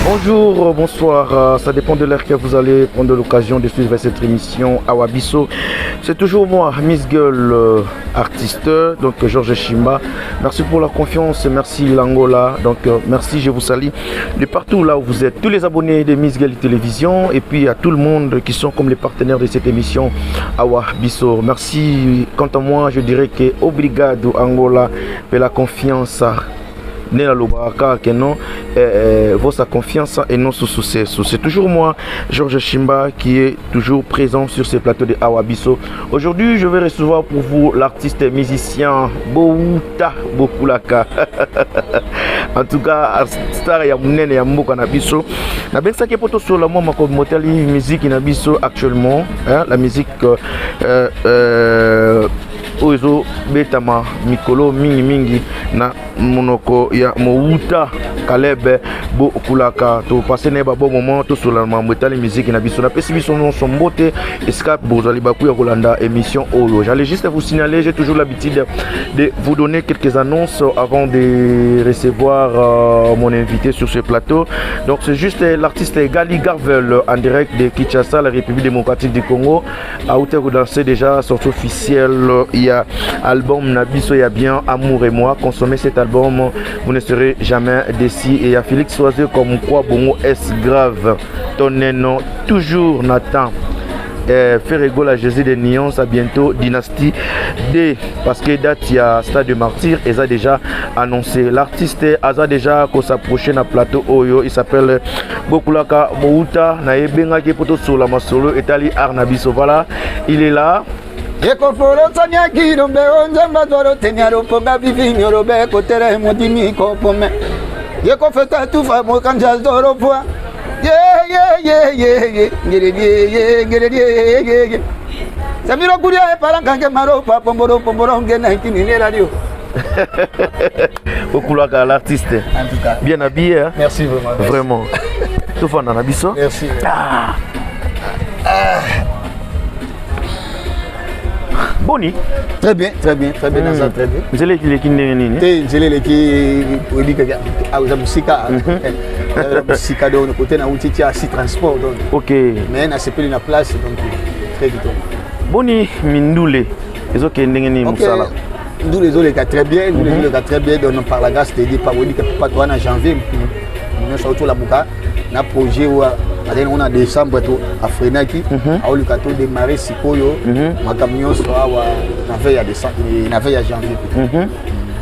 Bonjour, bonsoir, ça dépend de l'heure que vous allez prendre l'occasion de suivre cette émission Awa Biso. C'est toujours moi, Miss Girl, artiste, donc Georges Chimba. Merci pour la confiance, merci l'Angola, donc merci, je vous salue de partout là où vous êtes. Tous les abonnés de Miss Girl Télévision et puis à tout le monde qui sont comme les partenaires de cette émission Awa Biso. Merci, quant à moi, je dirais que obrigado Angola pour la confiance. Votre confiance et non sous succès. C'est toujours moi, Georges Chimba, qui est toujours présent sur ce plateau de Awa Biso. Aujourd'hui, je vais recevoir pour vous l'artiste musicien Bouta Bokulaka. En tout cas, star ya munene ya mboka na biso. Na bensa ke poto sur la moi ma motali musique na biso actuellement, hein, la musique ozo betama mikolo mingi na monoko ya Mouta Kalebe Bokulaka to passer ne ba bon moment to sur la motali musique na biso na pesi biso non son beauté escape bozali baku ya Rolanda émission Oyo. J'allais juste vous signaler, j'ai toujours l'habitude de vous donner quelques annonces avant de recevoir mon invité sur ce plateau. Donc c'est juste l'artiste Gali Garvel en direct de Kinshasa, la République démocratique du Congo. A outé vous dansez déjà sortie officielle. Il y a album Nabiso, il y a bien Amour et moi. Consommez cet album, vous ne serez jamais déçus. Et il y a Félix Soiseux comme quoi Bongo est grave. Ton nom toujours Nathan. Ferrego la Jésus de Nyon, à bientôt Dynastie D parce que date il y a Stade de Martyr et ça a déjà annoncé l'artiste a déjà qu'on s'approche na plateau Oyo, il s'appelle Bokulaka Mouta na ebenga ki poto sur la masolo etali Arnabiso. Voilà, il est là. Samiro kuria parangange maro pomboro ngena kinini radio. Bokulaka l'artiste. En tout cas. Bien habillé hein? Merci vraiment. Vraiment. Tout fan na biso. Merci. Boni. Très bien dans ça très bien. Vous allez qui nini? Nzele qui odika a uza musika. Musika do côté na outiti à si transport donc. OK. Mais na sepeli na place donc très vite. Boni Mindule. Ezo ke ndenge ni musala. Nous les autres très bien, nous les autres très bien donc par la grâce de Dieu par odika pas toi en janvier. Nous sommes autour la buka na projet ou on a décembre to afrenaki a le kato démarrer sikoyo ma camion soit na veille à décembre na veille à janvier.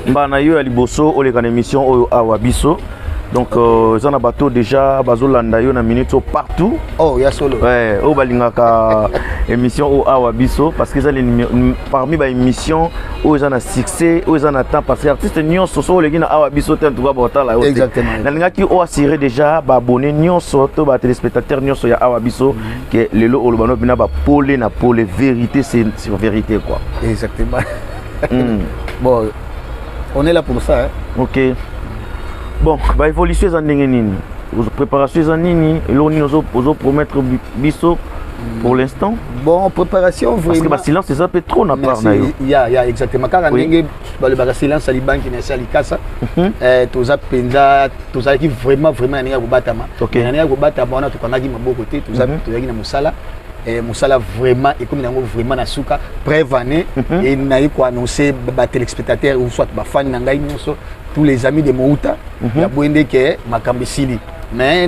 Mbana yo ya liboso o le kana émission Oyo Awa Biso. Donc ça na bateau déjà bazolanda yo na minute partout. Oh ya solo. Ouais, o balingaka émission Oyo Awa Biso parce que ça parmi ba émission o za na succès, o za na temps parce que artiste nyonso so le gina Awa Biso te ntuka botala yo. Exactement. Na linga ki o assurer déjà ba abonné nyonso to ba téléspectateurs nyonso ya Awa Biso que lelo o lobano bina ba pole na pole vérité c'est vérité quoi. Exactement. Bon, on est là pour ça hein. OK. Bon, bah évolution en nini, préparation en nini, l'on nous promettre biso pour l'instant. Bon, préparation vraiment. Parce que le silence c'est un peu trop na part na yo. Il y a exactement car ndenge le silence ali banki na sali kasa toza penza toza ki vraiment ndenge ko batama. Ndenge ko batama on a to kanaki maboko te toza toyaki na musala. Musala vraiment et comme nango vraiment na suka prévané et na ko annoncer ba téléspectateurs ou soit ba fans na ngai nyonso tous les amis de Mouta ya boende ke makambisili mais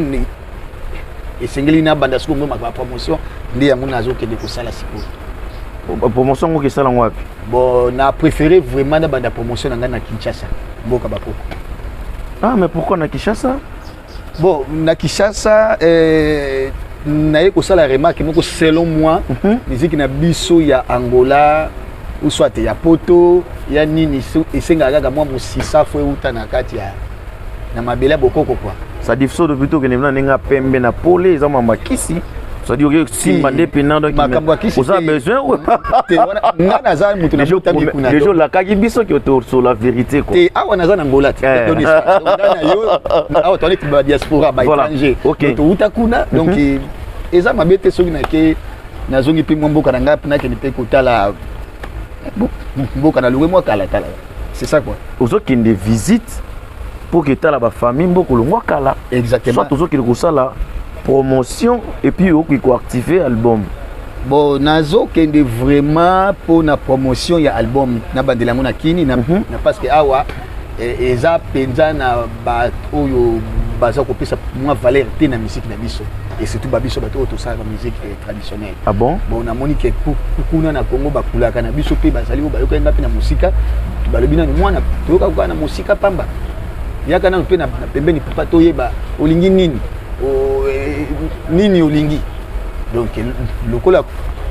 et singeli na banda suko ma promotion ndi ya muna zo ke de ko sala siko promotion ngo ke sala ngwapi bon na préféré vraiment na banda promotion na na Kinshasa mboka bako. Ah mais pourquoi na Kinshasa? Bon na Kinshasa naye ko sala remarque moko selon moi musique na biso ya Angola ou soit ya poto ya nini esenga kaka mwa musisa fo euta na kati ya na mabela bokoko quoi ça difficile plutôt que na nga pembe na pole eza mama kisi ça dit que si mandé penando qui vous a besoin ou nga naza mutu na mutu ndi kuna déjà la kaki biso qui autour sur la vérité quoi te awa naza na Angola te donc na yo awa toni ba diaspora ba étranger to uta kuna donc eza mabete soki na ke nazongi pe mboka na nga na ke pe kotala mboka na loué moi kala tala c'est ça quoi aux autres qui des visites pour que tu aies la famille mbokolo ngwakala. Exactement. Soit toujours qu'il y a la promotion et puis il faut activer l'album. Bon, nazo kende vraiment pour la promotion ya album na bandela mona kini na parce que awa eza penza na ba oyo baza ko pesa moi valeur te na musique na biso et surtout ba biso bato to sa musique traditionnelle. Ah bon? Bon na monique kuna na Congo bakulaka na biso pe bazali ba yoka ngapi na musika balobi na mwana toyoka kwa na musika pamba yaka na pe na pembeni papa toyeba olingi nini nini olingi. Donc lokola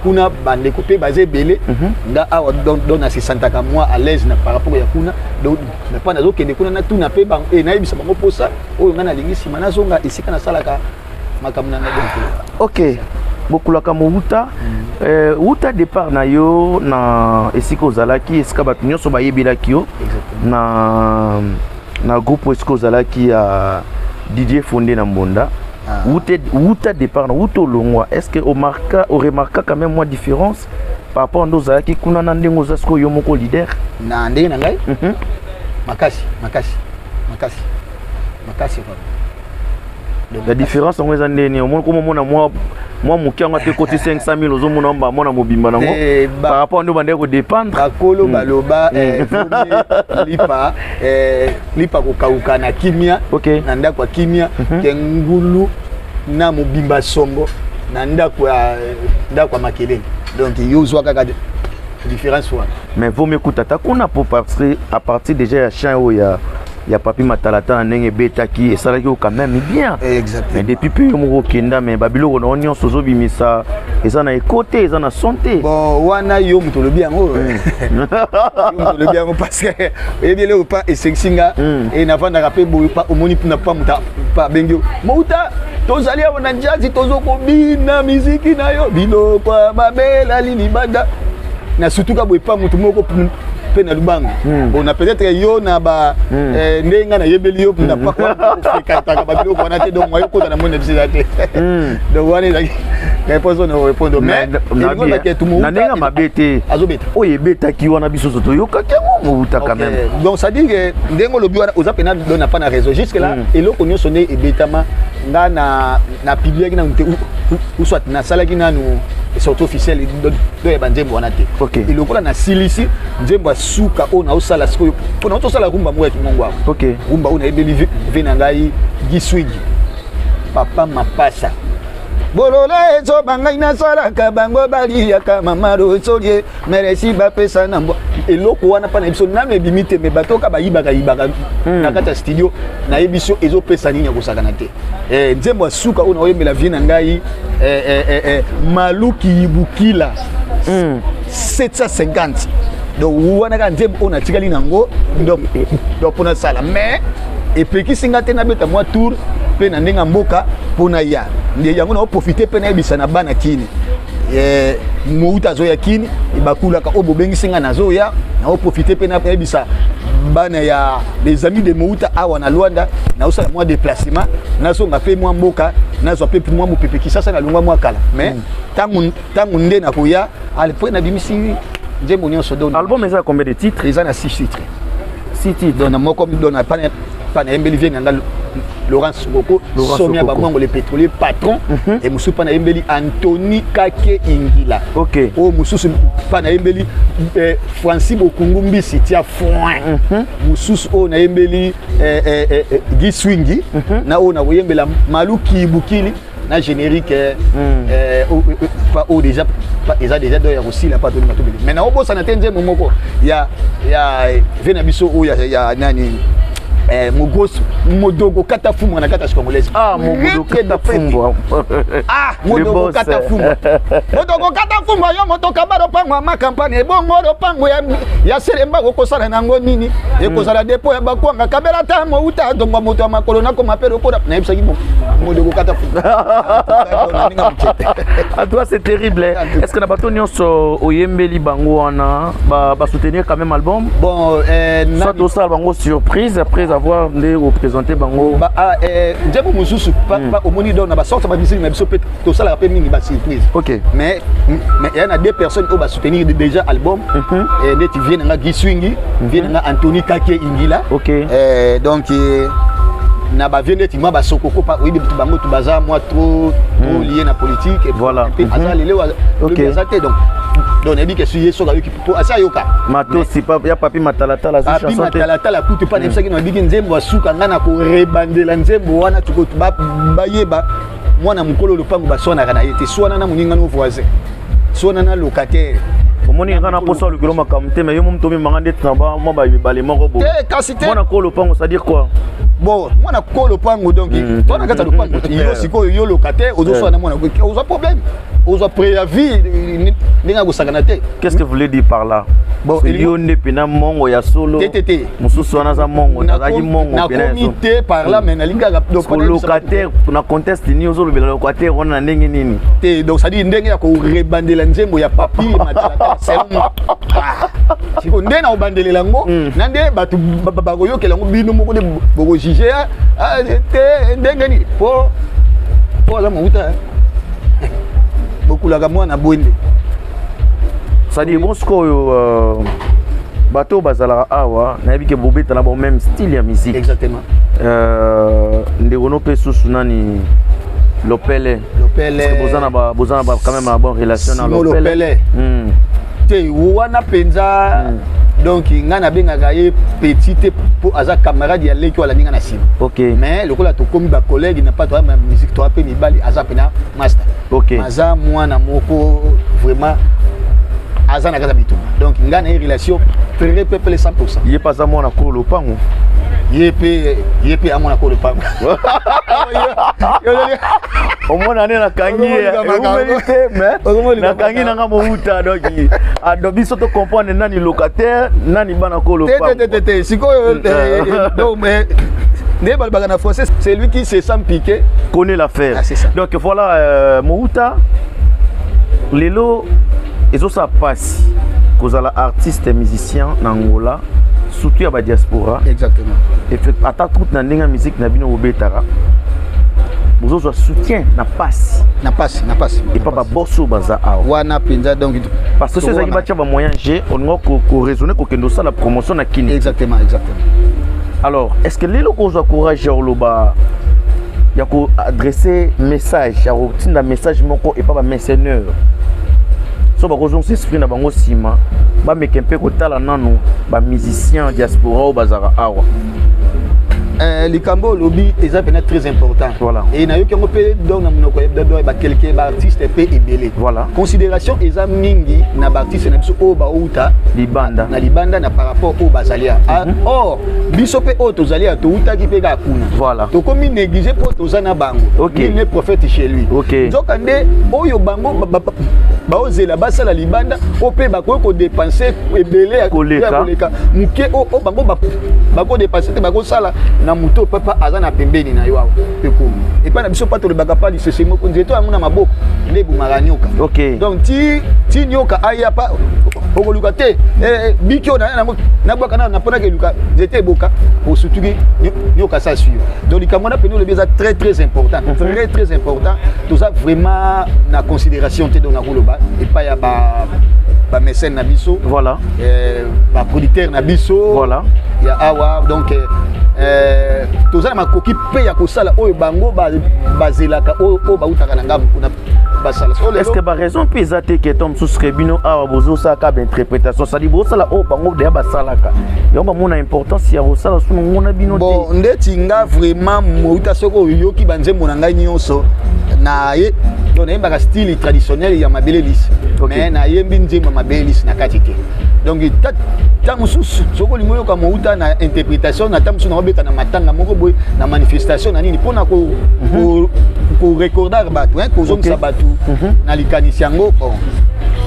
kuna bande kopé basé belé nda awa don na se sentaka moi à l'aise na par rapport à kuna donc mais pas nazo kende kuna na tout na pe ba e na yebisa bango posa oyo ngana lingi sima na zonga esika na salaka makamuna na donc. OK. Bokulaka Mouta uta départ na yo na esika ozalaki esika bato nyonso bayebelaki yo na groupe esika ozalaki ya Didier Fondé na Mbonda. Outa départ, outa longwa. Est-ce que au remarque quand même moi différence par rapport à nos qui kuna nande ngozasko yomoko leader na ndenge na ngai makasi la différence en ngeza ndeni au moins comme moi mukianga te côté 500 000 ozo mona mba mona mobimba nango par rapport à nous bande ko dépendre bakolo baloba lipa ko kauka na kimia na ndako ya kimia kengulu na mobimba songo na ndako ya makelele donc yozwa kaka différence wa mais vous m'écoutez takuna pour à partir déjà ya chant o ya papi matalata ndenge betaki et ça quand même bien. Exactement. Mais depuis peu mo kenda mais babilo ko onyo sozo bimisa eza na côté eza na santé. Bon wana yo mutolo bien ngo. Mutolo bien parce que ebele ou pas et sexinga et na vanda rapé boy pas omoni puna pas muta pas bengyo. Mouta tozali na jazz tozo ko bina musique na yo bino kwa babela lini banda na surtout ka boy pas mutu moko na lubango on a peut-être yo na ba ndenga na yebeli yo na pas quoi fekata ba bilo ko na te donc moi ko na mona bisate donc wani la réponse on répondre mais na ndenga mabete azobeta oyebeta ki wana biso soto yo kakengo muta quand même donc ça dit que ndengo lobi wana oza pena don pas na raison jusque là et loko nyo sonné et betama nga na publier na ou soit na sala ki na nous sorte officiel do e banzembo wana te et lokola na silisi nzembo suka ona osala siko pona otosala rumba mwa tu mongwa rumba ona ebeli vena ngai giswigi papa mapasa bolola ezo bangai na sala ka bango bali ya kama maro solie meresi ba pesa na mbo eloko wana pa na biso na me bimite me batoka ba yibaka na kata studio na ebiso ezo pesa nini kosaka na te nzembo suka ona oyembela vena ngai maluki ibukila 750 donc wana ka nzembo ona tikali nango donc pona sala mais epekisi ngate na beta mwa tour pe na ndenga mboka pona ya ndiye yango na profiter pe na ebisa na bana kini Mouta zoya kini ibakula ka obo bengisinga na zoya na profiter pe na ebisa bana ya les amis de Mouta awa na Luanda na osala mwa déplacement na songa pe mwa mboka na zo pe mwa mopepe kisasa na lungwa mwa kala mais tangu nde na koya alpo na bimisi nzembo nyonso don album eza combien de titres eza na 6 titres 6 titres donc na moko dona pana embeli vient na Laurence Sokoko Somia Bamongo le pétrolier patron et musu pana embeli Anthony Kake Ingila o musu pana embeli Francis Bokungu Mbisi tia foin musu o na embeli Guy Swingi na o na yembela Maluki Bukili na générique pas au déjà ils déjà d'ailleurs aussi la pas de matobeli mais na obo sana tenze momoko ya vena biso o ya nani Mogos Modogo Katafumbo na kata congolaise Modogo Katafumbo Modogo Katafumbo Modogo Katafumbo yo motoka baro pangwa ma campagne bongo ro pango ya seremba ko sala nango nini e ko sala depo ya bakwanga kabela ta Mouta dongo moto ya makolo na ko mapero ko na ibisa kibo Modogo Katafumbo à toi c'est terrible est-ce que na bato nyonso oyembeli bango wana ba soutenir quand même album bon soit au sala bango surprise après savoir de représenter bango nzembo mosusu omoni donc na basorte ba musique na biso peut tosala rappel mingi ba surprise. OK. Mais il y en a deux personnes qui vont soutenir déjà album et tu viens nga Giswingi, vient nga Anthony Kake Ingila. OK. Donc na ba vient ti moi ba sokoko pa oui bitu bango tu baza moi trop lié na politique et voilà. Et asa lele wa donc on a dit que suye soka yoki pour asa yoka mato si pas ya papi matalatala za chanson papi matalatala kutu pa nebisa kino biki nzembo asuka ngana ko rebandela nzembo wana tuko ba yeba mwana mukolo lupango basona kana yete swana na muninga no voisin swana na locataire omoni ngana poso le kiloma kamte mais yo mom tomi mangande tamba mo ba bale moko bo mwana ko lupango ça dire quoi bon mwana ko lupango donc toi na kata lupango yo siko yo locataire ozo swana mwana ozo problème ozo préavis ninga go saganate. Qu'est-ce que vous voulez dire par là? Bon, il y a une pena mongo ya solo. TTT. Mususu wana za mongo, nazaki mongo pena. Na comité par là mais na linga donc locataire na conteste ni ozo le locataire wana ndenge nini? Te donc ça dit ndenge ya ko rebandela nzembo ya papi matalata seulement. Siko ndenge na obandelela ngo nande batu bagoyokela ngo bino moko de bogo juger te ndenge ni po za mouta. Beaucoup la gamme na boende. Ça dit bon ce que bateau bazala awa na yebike bobeta na bon même style ya musique. Exactement. Ndegono pe susunani Lopele. Parce que bozana ba quand même une bonne relation na Lopele. Te wana penza donc ngana benga gaye petite pour aza camarade ya leki wala ninga na sim. OK. Mais le kola to komi ba collègue n'a pas toi ma musique toi pe ni bali aza pena master. OK. Aza mwana moko vraiment aza na kaza bituma. Donc ngana une relation très peuple 100%. Yé pas ça mwana ko lopango. Yépe à mwana ko lopango. Au moins on est na kangi mais na kangi na nga mohuta donc adobi soto comprendre nani locataire nani bana ko lopango. Té siko donc mais na français c'est lui qui se sent piqué connaît l'affaire. Ah, donc voilà mohuta lelo ezo ça passe kozala artiste musicien na Angola surtout ya ba diaspora. Exactement. Et fait attaque toute na ndinga musique na bino obetara. Vous avez soutien na passe et pas bosso baza wana penza donc parce que ces agiba tchaba moyen G on va ko raisonner ko kendo ça la promotion na kini. Exactement. Alors est-ce que les locaux ont courage loba ya ko adresser message ya routine message moko et pas ba mercenaire so ba kozon s'esprit na bango sima ba mekempe ko tala nanu ba musicien diaspora bazara awa. Likambo lobby est très important. Voilà. Et il y a eu quelques artistes et voilà. Considération est mingi na artiste na biso o ba outa libanda na par rapport au bazalia. Or biso pe o tozalia to outa ki pe ga kuna. Voilà. To komi négliger pour tozana bango. Il est prophète chez lui. OK. Donc ande oyo bango ba ozela basala libanda o pe ba ko dépenser ebele ya koleka. Muke o bango ba ko dépenser te ba ko sala na muto papa azana pembeni na yo peko et pas na biso pas to le bagapa li sese moko nzeto amuna maboko ndebu maranyoka. OK. Donc ti nyoka aya pa okoluka te bikyo na boka na pona ke luka nzete boka pour surtout nyoka ça suyo. Donc likamona peno le bieza très important. Très important. Tout ça vraiment na considération te dona koloba et pas ya ba mécène na biso. Voilà. Ba producteur na biso. Voilà. Ya awa donc tozala makoki pe ya kosala oyo bango bazelaka oyo bautaka na ngambo kuna basala. Est-ce que ba raison pesa te que tom sous bino awa bozo saka ba interprétation ça dit bosala oyo bango de basalaka yo ba mona importance ya bosala sunu ngona bino te. Bon ndeti nga vraiment mouta soko yoki banzembo na ngai nyonso na ye donc na style traditionnel ya mabelelis. Mais na yembi nzembo mabelelis na kati te. Donc tango sous soko limoyo ka mouta na interprétation na tamusu na obeta na matanga moko boy na manifestation na nini pona ko recordar batu ko zongisa batu na likanisi yango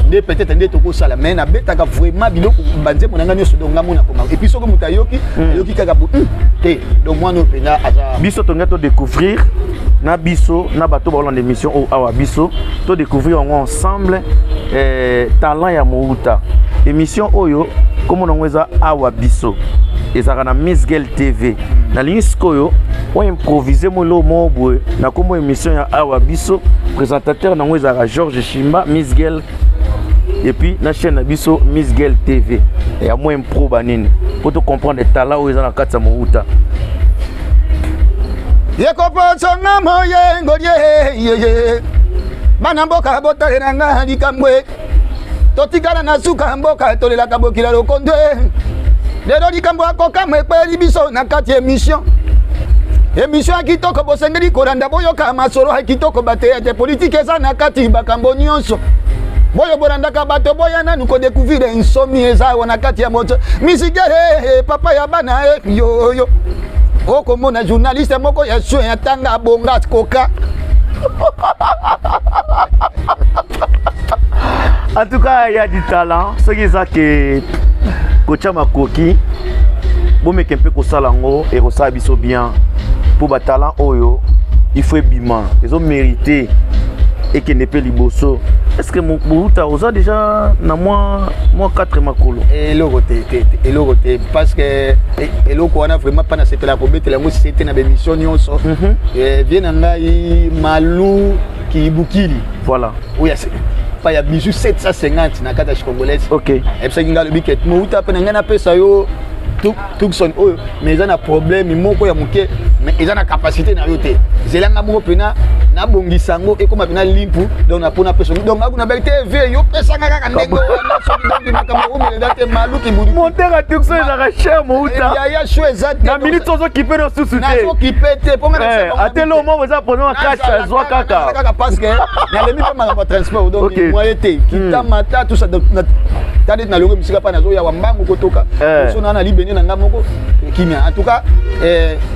nde peut-être nde toko sala mais na betaka vraiment biloko banzembo na ngani sodonga mona koma et puis soko mutayoki yoki kaka te donc moi no pena aza biso to ngato découvrir na biso na bato ba de mission au awa biso to découvrir ensemble talent ya Mohuta émission oyo comme on weza awa biso ezaka na Miss Girl TV na ligne sikoyo on improviser molo mobwe na kombo émission ya awa biso présentateur nango ezaka Georges Chimba Miss Girl et puis na chaîne na biso Miss Girl TV et à moi impro banini pour te comprendre les talents où ils ont la carte Mouta yekopotsonga moye ngoliye bana mboka botalenanga likambwe totikala na suka mboka tolelaka bokila lokondwe lelo likambo akoka mwekweli biso na kati émission ya kitoko bosengeli kolanda boyoka masolo ya kitoko bateya te politike eza na kati bakambo nyonso boyo bolandaka bato boya nanu kodécouvrir insomi eza wana kati ya moto misigere papa ya bana yoyo okomona journaliste moko ya sio ya tanga bonga koka en tout cas il y a du talent ce qui est ça que kocha makoki bomeke mpe kosala ngo et kosala biso bien pour ba talent oyo il faut bima ils ont mérité et que ne peut liboso est-ce que Mouta oza déjà na moi 4 makolo et logoté parce que et loko wana vraiment pas na c'était la kobete la mo c'était na émission nyonso et vient ngai Malou Kibukili voilà oui c'est pas ya bijou 750 na kata congolaise OK et puis ngai le biket Mouta pe ngai na pesa yo tout son oyo mais ils ont un problème moko ya moke mais ils ont la capacité na yote zelanga moko pena na bongisango et comme pena limpu donc na pona personne donc akuna bete ve yo pesa ngaka ka ndego na so donc na kama umele date Malou Kibudi monter à tout ça la cher Mouta ya show exact na minute ozo kipe no susu te na so kipe te pour nga atelo mo boza pona kacha zwa kaka parce que na le mi pas ma transport donc moyen te kitamata tout ça tande na longo misika pa na zo ya wambango kotoka so na libeni na ngamoko kimia en tout cas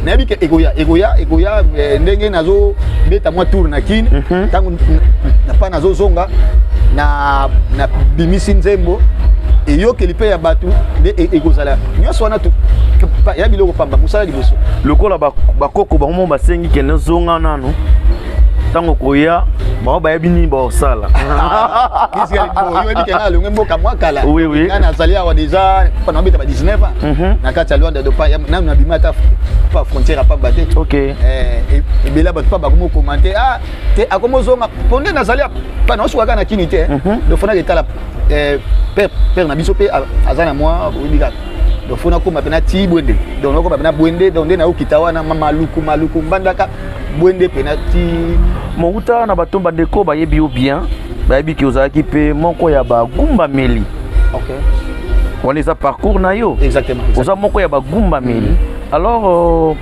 nabi ke egoya ndenge nazo beta moi tour na kin tango na pa nazo zonga na bimisi nzembo et yo ke lipe ya batu de ekozala nyonso wana tu ya biloko pamba musala liboso lokola bakoko bango basengi ke zonga nanu tango koya ba bayebi ni ba osala kisi ya yo yebi ke na longo mboka mwakala oui na nazali awa déjà pendant beta ba 19 ans na kati ya Luanda de pa na bimata pa frontière pa baté OK et bela ba ba komo commenter te akomo zonga ponde nazali pa na oswaka na kinité do fona etala père na biso pe azana moi obika do fona ko mapena ti bwende donc ko mapena bwende donc na okitawa na maluku mbandaka bwende penati Mouta na batomba ndeko bayebi yo bien bayebi ki ozalaki pe moko ya bagumba meli OK on les a parcours na yo exactement oza moko ya bagumba meli alors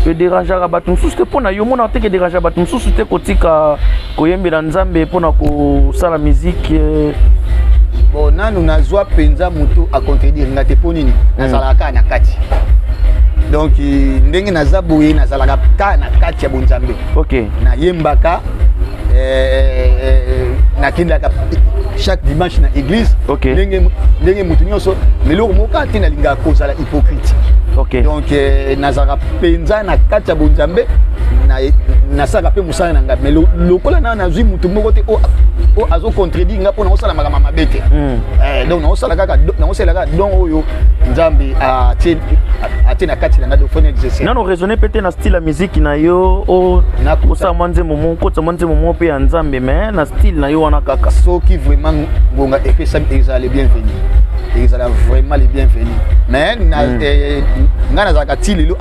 le déranger à batum sous te pona yo mona te que déranger batum sous te kotika koyembela nzambe pona ko sala musique bon nanu nazwa penza mutu a contredire ngate ponini nazalaka na kati donc ndenge nazaboye nazalaka ta na kati ya bonzambe OK na yembaka na kindaka chaque dimanche na église OK ndenge mutu nyonso meloko moka te na linga kozala hypocrite OK donc nazalaka penza na kati ya bonzambe na saka pe musala na nga mais lokola na nazwi mutu moko te o azo contredire nga pona osala makama mabete donc na osala kaka donc oyo nzambe ate na kati na nga do fone exercice nano raisonner peut-être na style la musique na yo o na kosa manze momo ko tsamanze momo pe ya nzambe mais na style na yo wana kaka soki vraiment ngonga epesa ezala les bienvenus ezala vraiment les bienvenus mais nga nazalaka ti lelo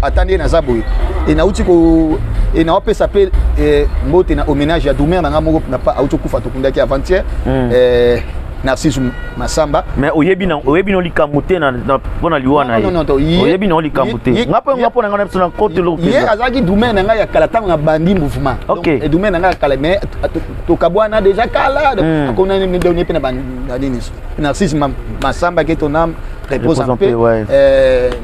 atande na zaboye et na uti ko et na opesa pe mbote na hommage ya Doumer na nga moko na pa auto kufa to kundaki avant-hier Narcisse Masamba mais oyebi no likamute na pona liwana non oyebi no likamute ngapo na ngana psona kote lo ye azaki Doumer na nga ya kala tango na bandi mouvement donc et Doumer na nga kala mais to kabwana déjà kala akona ni donner pe na bandi ni Narcisse Masamba qui ton âme repose en paix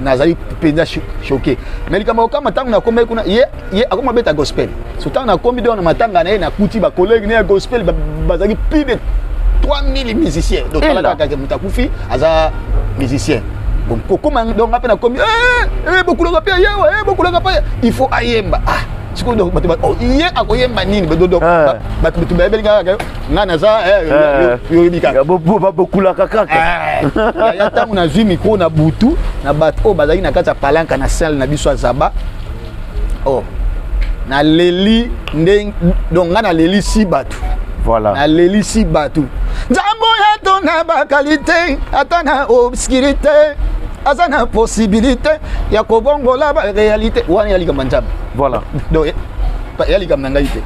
nazali penza choqué mais likambo kama tango na kombe kuna ye akoma beta gospel so tango na kombi do na matanga na ye na kuti ba collègue na gospel bazaki plus de 3000 musiciens donc là quand mutakufi aza musicien bon comment donc après na komi beaucoup de gapia beaucoup de gapia il faut ayemba siko donc bato iye akoyemba nini donc bato babelinga ngana za yo bika bakula kaka ya tangu na zwi micro na butu na bato bazali na kati ya palanka na salle na biso azaba na leli donc ngana leli si bato voilà na leli si bato nzambo ya tona ba qualité atana obscurité azana possibilité ya kobongola ba réalité wana yali kama nzambe voilà donc yali kama ngai te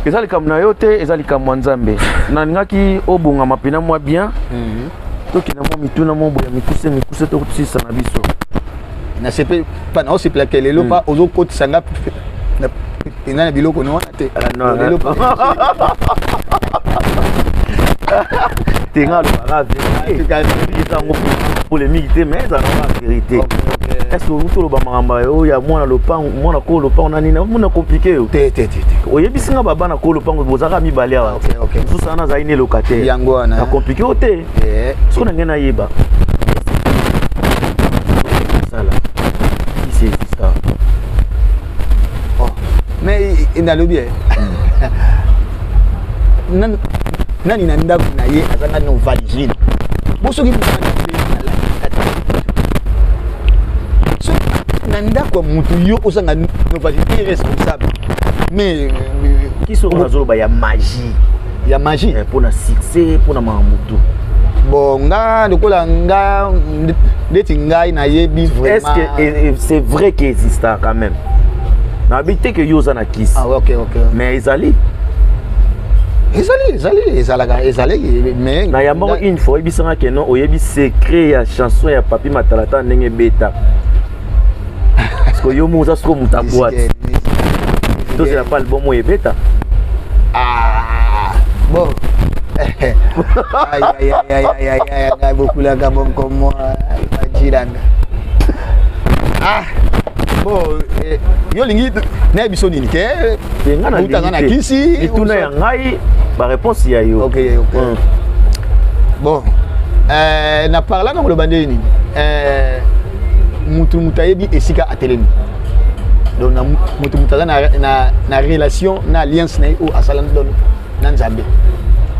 ezali kama na yo te ezali kama nzambe na ngaki obunga mapina mwa bien toki na mo mituna mo boya mikuse to kutsisa na biso na sepe pa na ose plaquer lelo pa ozo kotisa nga na biloko no wana te lelo pa tenga le parave polémique mais ça la vérité est-ce que vous le bamamba yo ya mwana lopango mwana ko lopango na nini mwana compliqué yo te oyebisinga baba na ko lopango bozaka mibale awa okay tout ça na zaine locataire yango wana compliqué o te ce qu'on a ngena yeba ça là c'est ça mais ina lobi nani na ndako na ye azanga no valide bosoki na ndako mutu yo osanga no valide irresponsable mais qui sont bazoloba ya magie pour na succès pour na mamutu bon nga lokola nga ndeti ngai na yebi vraiment est-ce que c'est vrai qu'il existe quand même na habité que yo za na kiss ok mais ezali mais na yambo une fois ebisanga que non oyebi secret ya chanson ya Papi Matalata ndenge beta parce que yo moza soko muta boîte to c'est pas album mo beta bon aïe beaucoup la gabon comme moi majiranga bon yo lingi na biso nini ke ngana na kisi ituna ya ngai ba réponse ya yo OK bon na parla na le bande nini mutu mutayebi esika atelemi donc na mutu mutaza na relation na alliance na o asalan don na nzambe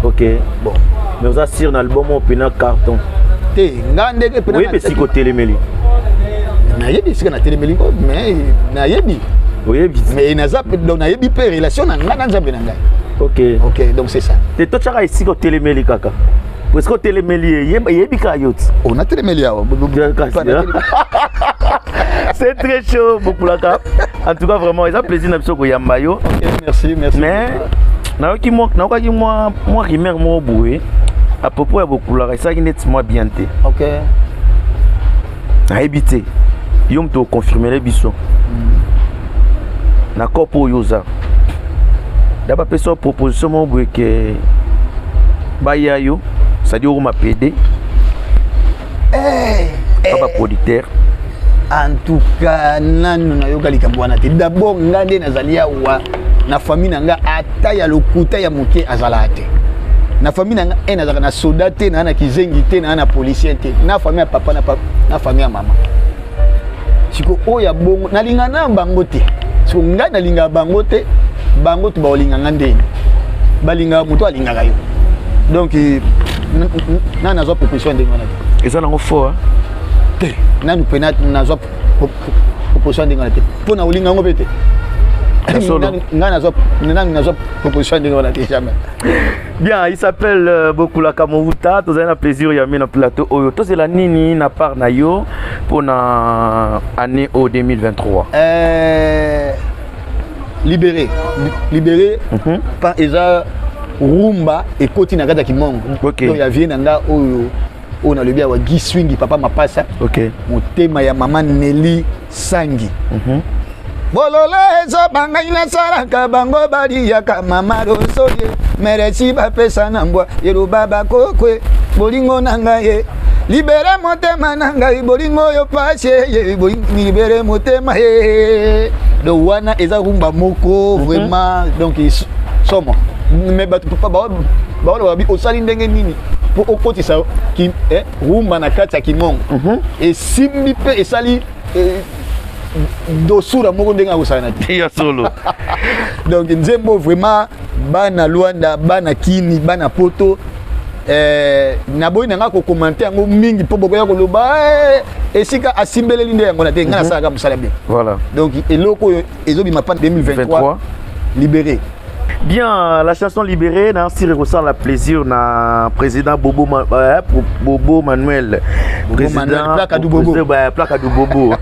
OK bon mais vous assure na album au pena carton te ngande ke pena oui mais siko telemeli na yebi sika na telemeli ko mais na yebi oyebi mais na zap donc na yebi pe relation na ngana nzambe na ngai OK donc c'est ça te to chaka siko telemeli kaka parce que telemeli yebi ka yot on a telemeli awa c'est très chaud beaucoup là en tout cas vraiment ça plaisir na biso ko yamba yo OK merci mais na moi rimer mo boué à propos ya beaucoup là ça qui net moi bien té OK na habité yom to confirmer les biso na kopo yoza d'abord personne proposition mo boué que baya yo ça dit on m'a pédé papa producteur en tout cas nanu na yoka likambwana te d'abord ngande nazalia wa na famille nanga ata ya lokuta ya moke azala te na famille nanga nazaka na soda te na kizengi te na policier te na famille ya papa na famille ya mama siko oya bongo nalinga na bango te siko ngai nalinga bango te bango to baolinga ngandeni balinga muto alinga yo donc na nazo proposition ndenge wana te eza nango fort te nanu pena nazo proposition ndenge wana te pona olinga ngo pete bien, il s'appelle Bokula Kamouta. Tous un plaisir y a mis dans plateau. Oyo, c'est la nini na part na yo pour na année au 2023. Libéré par Eza Rumba et Koti Nagada Kimongo. OK. Donc il y a vie nanga oyo on a le bien wa Giswingi papa mapasa. OK. Mon thème ya maman Nelly Sangi. Bolole ezo bangai na saraka bango bali yaka mama rosoye mereci ba pesa na mbwa yeruba bakokwe bolingo nanga ye libere motema nanga bolingo yo pache ye libere motema ye do wana eza rumba moko vraiment donc somo mais ba papa ba wabi osali ndenge nini po okotisa ki rumba na kati ya kimongo et simbi pe esali dosura moko ndenge akosala te ya solo. Donc nzembo vraiment bana Luanda bana Kini bana Poto na boyi nanga ko commenter yango mingi po bokoya koloba esika asimbeleli nde yango na te ngana sala ka musala bien. Voilà. Donc eloko ezobima pa 2023 libéré. Bien, la chanson libérée, Nancy ressent la plaisir na président Bobo Manuel. Président plaque à du Bobo. Plaque à du Bobo.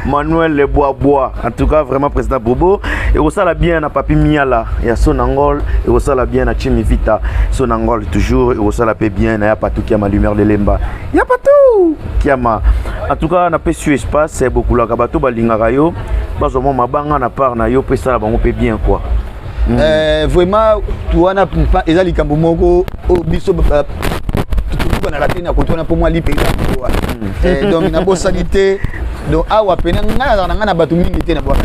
Manuel Le Bois. En tout cas, vraiment président Bobo. Et ressent la bien à Papi Miala. Il y a son angol. Et ressent la bien à Chimi Vita. Son angol toujours. Et ressent la paix bien. Il n'y a pas tout qui a ma lumière de l'emba. Il n'y a pas tout qui a ma. En tout cas, on a pas su espace. C'est beaucoup là. Kabato Balingarayo. Parce que moi, ma banga na part na yo. Puis ça, on peut bien quoi. Vraiment tuana eza likambo moko biso tutuka na raté na kotona pour moi lipe donc na bosalité donc awa pena ngana batu mingi te na bwaka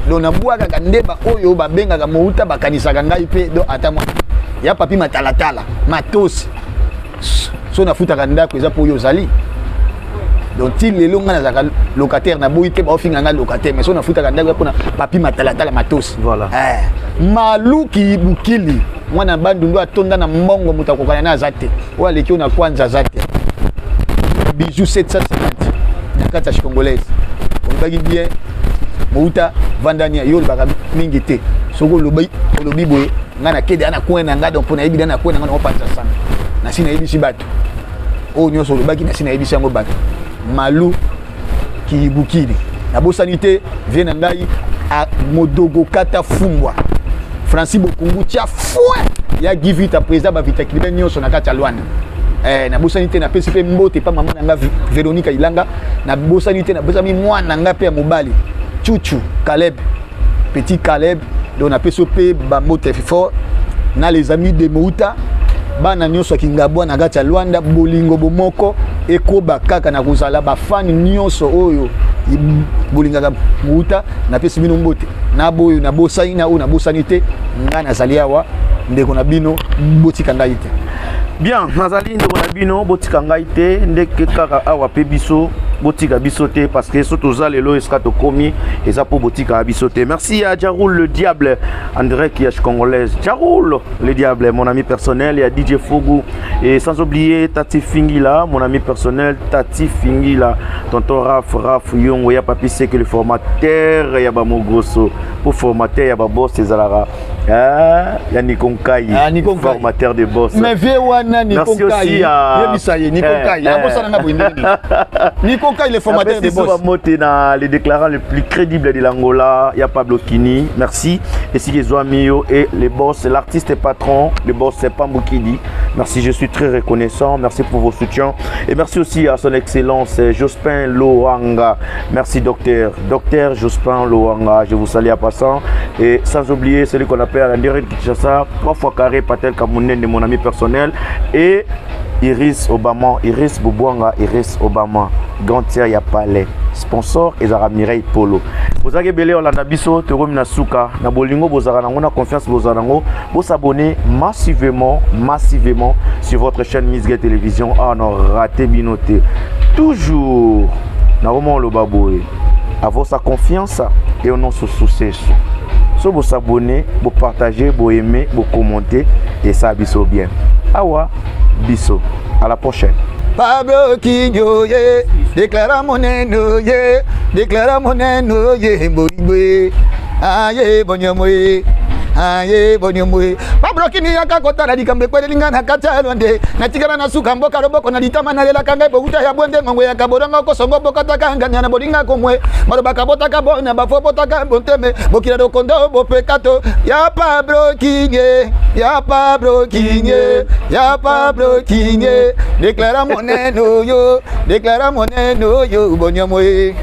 donc na bwaka kandeba oyo babenga ka mouta bakanisa ngai pe donc atama ya papi matalatala matosi so na futa kanda ko eza po yo zali donc ti lelo ngana zaka locataire na boyi te ba ofinga nga locataire mais so na futa kanda ko na papi matalatala matosi voilà maluki bukili mwana bandundu atonda na mbongo mutakokana na zate wale kio na kwanza zate bijou 750 na kata congolaise on bagi bien mouta vandania yo baka mingi te soko lobi boye ngana kede ana kwena ngado mpona yebi na kwena ngana opanza sana na sina yebi si bato o nyoso lobaki na sina yebi sango bato malu ki bukili na bosanité vient na ngai a modogo kata fumbwa Francis Bokungu tia fouet ya give it a président ba vita klibe nyonso na kati ya Luanda na bosanité na PCP mbote pa mama nga Véronica Ilanga na bosanité na bosami mwana nga pe mobali Chuchu Caleb petit Caleb donc na PCP ba mbote fort na les amis de Mouta bana nyonso kingabwa na kati ya Luanda bolingo bomoko ekoba kaka na kozala ba fan nyonso oyo bolingaka Mouta na pesi bino mbote na boyo na bosani na o na bosanité ngana zali awa ndeko na bino botika ngai te bien nazali ndeko na bino botika ngai te ndeke kaka awa pe biso botika biso te parce que surtout za lelo eska to komi eza po botika biso te. Merci à Jaroul le diable André qui est congolaise. Jaroul le diable mon ami personnel, et à DJ Fogu et sans oublier Tati Fingila mon ami personnel, Tati Fingila, tonton Raf Yongo ya papi c'est que le formateur ya ba mogoso pour formateur ya ba boss ezalaka ya Nikonkai formateur de boss. Mais vieux wana Nikonkai yebisaye Nikonkai abosana nga boindeni Nikonkai le formateur de boss. Motena les déclarants les plus crédibles de l'Angola, il y a Pablo Kini, merci. Et si les Mio et les boss, l'artiste et patron, le boss c'est Pambukidi. Merci, je suis très reconnaissant. Merci pour vos soutiens. Et merci aussi à son excellence Jospin Loanga. Merci docteur Jospin Loanga. Je vous salue à passant. Et sans oublier celui qu'on appelle André Kinshasa, 3 fois carré Patel Kamounen de mon ami personnel. Et Iris Obama, Iris Boubouanga, Iris Obama. Gantier ya palais. Sponsor Ezara Mireille Polo. Vous avez belé Olanda Biso, Teromi Nasuka, na bolingo bozara na confiance bozarango, vous abonnez massivement sur votre chaîne Miss Gay Télévision. Ah non, raté binoté. Toujours, na moment le baboé. Avoir sa confiance et on se succès. So vous abonnez, vous partagez, vous aimez, vous commentez et ça biso bien. Awa Biso. À la prochaine. Pablo Kinyo ye, déclara mon eno ye, déclara mon eno ye, boibwe, aye bonyomoye, aye bonyomoye. Pablo Kinyo yakakota na dikambe kwele lingana kata Luande, na tigana na suka mboka roboko na ditama na lela kanga bokuta ya bonde ngwe ya kaboronga ko songo bokata kanga na bolinga komwe, maroba kabota kabona bafo bota kabonteme, bokira do kondo bopekato, ya Pablo Kinyo, ya Pablo Kinyo, ya Pablo Kinyo. Déclara mon eno yo, bonyomoye.